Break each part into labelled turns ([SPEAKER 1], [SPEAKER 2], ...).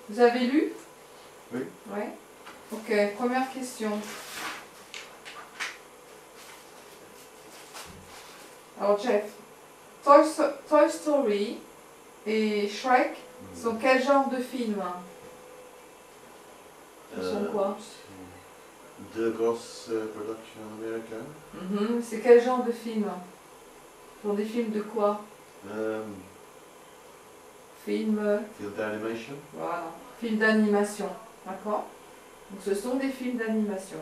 [SPEAKER 1] Vous avez lu?
[SPEAKER 2] Oui.
[SPEAKER 1] Ouais. Ok, première question. Alors Jeff, Toy Story et Shrek sont quel genre de films? Ce sont quoi?
[SPEAKER 2] Deux grosses productions américaines.
[SPEAKER 1] C'est quel genre de film? Ce sont des films de quoi? Film
[SPEAKER 2] d'animation.
[SPEAKER 1] Voilà. Film d'animation. D'accord? Donc ce sont des films d'animation.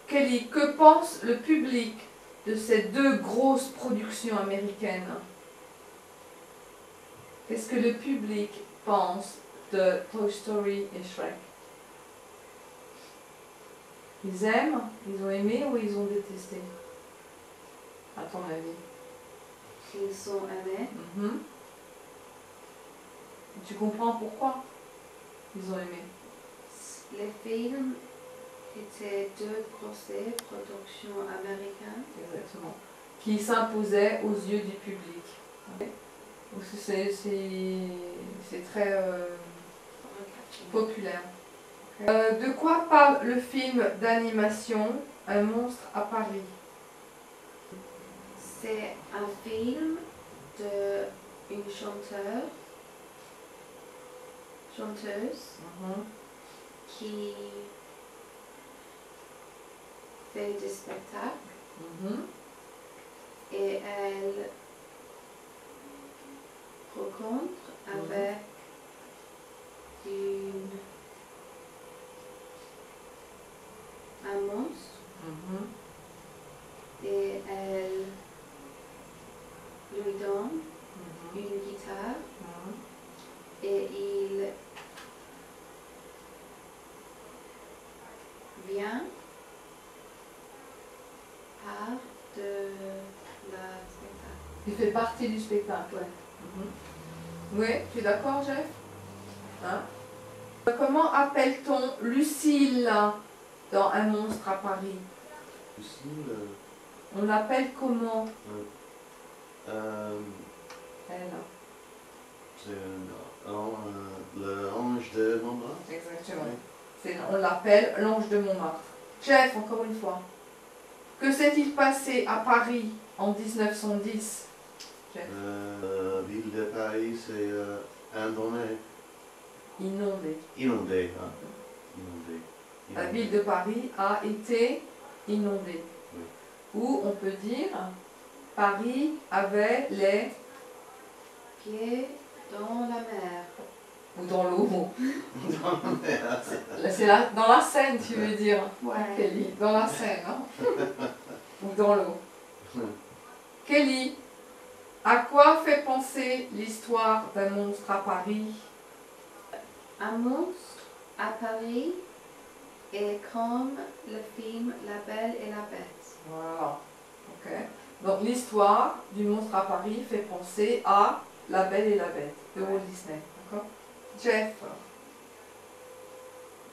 [SPEAKER 1] Kelly, que pense le public de ces deux grosses productions américaines? Qu'est-ce que le public pense de Toy Story et Shrek? Ils aiment, ils ont aimé ou ils ont détesté? À ton avis?
[SPEAKER 3] Ils ont aimé.
[SPEAKER 1] Tu comprends pourquoi ils ont aimé?
[SPEAKER 3] Les films étaient deux grosses productions américaines.
[SPEAKER 1] Exactement. Qui s'imposaient aux yeux du public. Donc c'est très populaire. De quoi parle le film d'animation Un monstre à Paris?
[SPEAKER 3] C'est un film d'une chanteuse qui fait des spectacles et elle rencontre avec un monstre et elle lui donne une guitare et il vient part de la spectacle.
[SPEAKER 1] Il fait partie du spectacle, ouais. Oui, tu es d'accord, Jeff? Hein? Comment appelle-t-on Lucille dans Un monstre à Paris?
[SPEAKER 2] Lucille.
[SPEAKER 1] On l'appelle comment? Elle.
[SPEAKER 2] C'est l'ange de Montmartre.
[SPEAKER 1] Exactement.
[SPEAKER 2] Oui.
[SPEAKER 1] On l'appelle l'ange de Montmartre. Jeff, encore une fois. Que s'est-il passé à Paris en 1910? Jeff.
[SPEAKER 2] La ville de Paris, c'est inondé.
[SPEAKER 1] Inondé.
[SPEAKER 2] Hein. Inondé.
[SPEAKER 1] La ville de Paris a été inondée.
[SPEAKER 2] Oui.
[SPEAKER 1] Ou on peut dire, Paris avait les
[SPEAKER 3] Pieds dans la mer.
[SPEAKER 1] ou dans l'eau.
[SPEAKER 2] Dans la mer.
[SPEAKER 1] C'est dans la Seine, tu veux dire?
[SPEAKER 3] Ouais.
[SPEAKER 1] Kelly, dans la Seine. Hein? Ou dans l'eau. Kelly, à quoi fait penser l'histoire d'un monstre à Paris?
[SPEAKER 3] Un monstre à Paris est comme le film La Belle et la Bête.
[SPEAKER 1] Voilà. Ok. Donc l'histoire du monstre à Paris fait penser à La Belle et la Bête de Walt Disney. D'accord? Jeff,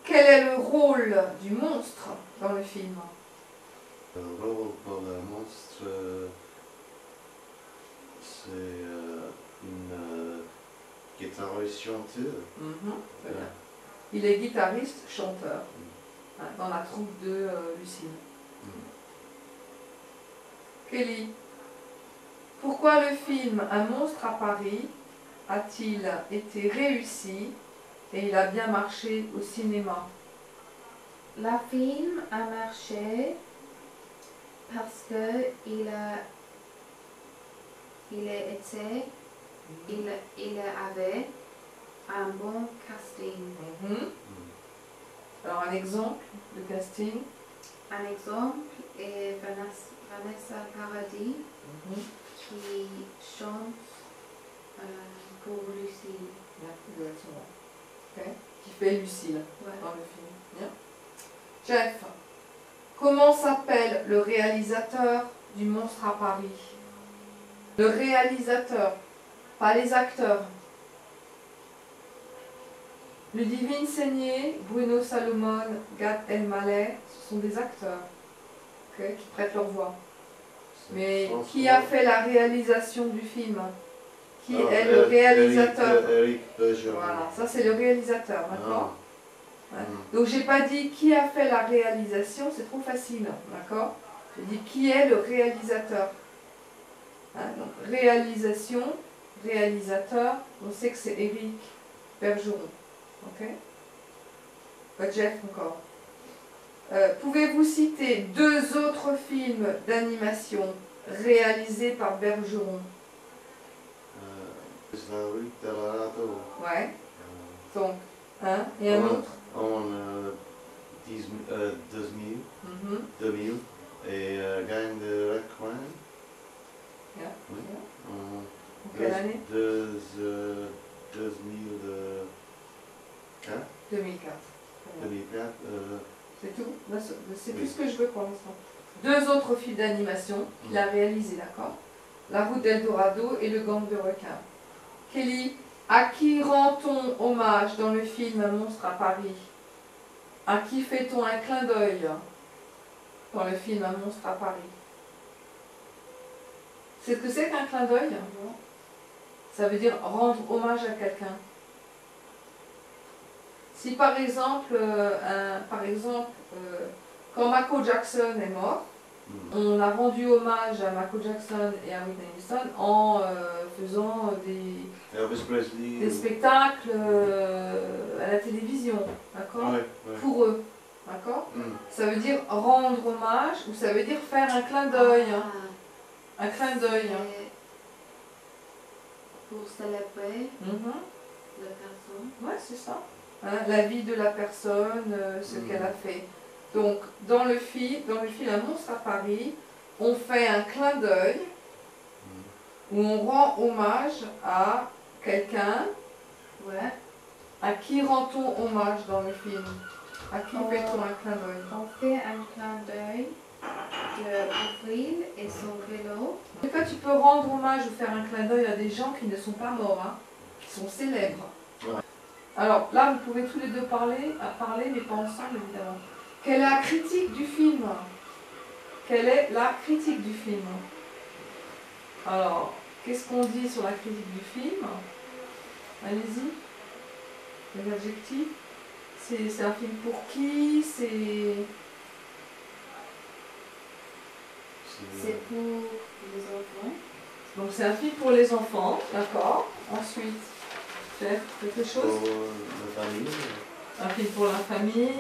[SPEAKER 1] quel est le rôle du monstre dans le film?
[SPEAKER 2] Le rôle pour le monstre, c'est une guitariste chanteuse.
[SPEAKER 1] Très bien. Il est guitariste, chanteur dans la troupe de Lucille. Kelly, pourquoi le film Un monstre à Paris a-t-il été réussi et il a bien marché au cinéma?
[SPEAKER 3] Le film a marché parce que il avait un bon casting.
[SPEAKER 1] Alors un exemple de casting?
[SPEAKER 3] Un exemple est Vanessa Paradis qui chante pour Lucille.
[SPEAKER 1] Exactement. Okay. Qui fait Lucille dans le film. Bien. Jeff, comment s'appelle le réalisateur du monstre à Paris? Le réalisateur, pas les acteurs. Ludivine Seigné, Bruno Salomon, Gad Elmaleh, ce sont des acteurs qui prêtent leur voix. Mais qui a fait la réalisation du film? Qui est le réalisateur?
[SPEAKER 2] Eric Bergeron.
[SPEAKER 1] Voilà, ça c'est le réalisateur, d'accord?
[SPEAKER 2] Ah.
[SPEAKER 1] Hein? Donc j'ai pas dit qui a fait la réalisation, c'est trop facile, d'accord? J'ai dit qui est le réalisateur. Hein? Donc réalisation, réalisateur, on sait que c'est Eric Bergeron, ok? Pas Jeff encore. Pouvez-vous citer 2 autres films d'animation réalisés par Bergeron?
[SPEAKER 2] La rue Delarato.
[SPEAKER 1] Ouais. Donc, un et un autre.
[SPEAKER 2] En 2000 et Gang de Requin.
[SPEAKER 1] Yeah.
[SPEAKER 2] Oui.
[SPEAKER 1] En quelle année?
[SPEAKER 2] 2004.
[SPEAKER 1] 2004.
[SPEAKER 2] 2004.
[SPEAKER 1] C'est tout. C'est
[SPEAKER 2] Oui.
[SPEAKER 1] tout ce que je veux pour l'instant. 2 autres films d'animation qu'il a réalisés, d'accord? La route d'Eldorado et le gang de requins. Kelly, à qui rend-on hommage dans le film Un monstre à Paris? À qui fait-on un clin d'œil dans le film Un monstre à Paris? C'est ce que c'est qu'un clin d'œil? Ça veut dire rendre hommage à quelqu'un. Si par exemple, quand Michael Jackson est mort, on a rendu hommage à Michael Jackson et à Whitney Houston en faisant des spectacles à la télévision, d'accord?
[SPEAKER 2] Ouais, ouais.
[SPEAKER 1] Pour eux, d'accord? Ça veut dire rendre hommage ou ça veut dire faire un clin d'œil. Un clin d'œil.
[SPEAKER 3] Pour célébrer la personne.
[SPEAKER 1] Ouais, c'est ça. Hein, la vie de la personne, ce qu'elle a fait. Donc, dans le film Un monstre à Paris, on fait un clin d'œil où on rend hommage à quelqu'un.
[SPEAKER 3] Ouais.
[SPEAKER 1] À qui rend-on hommage dans le film? À qui fait-on un clin d'œil?
[SPEAKER 3] On fait un clin d'œil d'Avril et son vélo.
[SPEAKER 1] Des fois, tu peux rendre hommage ou faire un clin d'œil à des gens qui ne sont pas morts, hein, qui sont célèbres.
[SPEAKER 2] Ouais.
[SPEAKER 1] Alors là, vous pouvez tous les deux parler, mais pas ensemble, évidemment. Quelle est la critique du film? Quelle est la critique du film? Alors, qu'est-ce qu'on dit sur la critique du film? Allez-y. Les adjectifs. C'est un film pour qui? C'est
[SPEAKER 3] pour les enfants.
[SPEAKER 1] Donc c'est un film pour les enfants, d'accord. Ensuite, Jeff, quelque chose?
[SPEAKER 2] Pour la famille.
[SPEAKER 1] Un film pour la famille.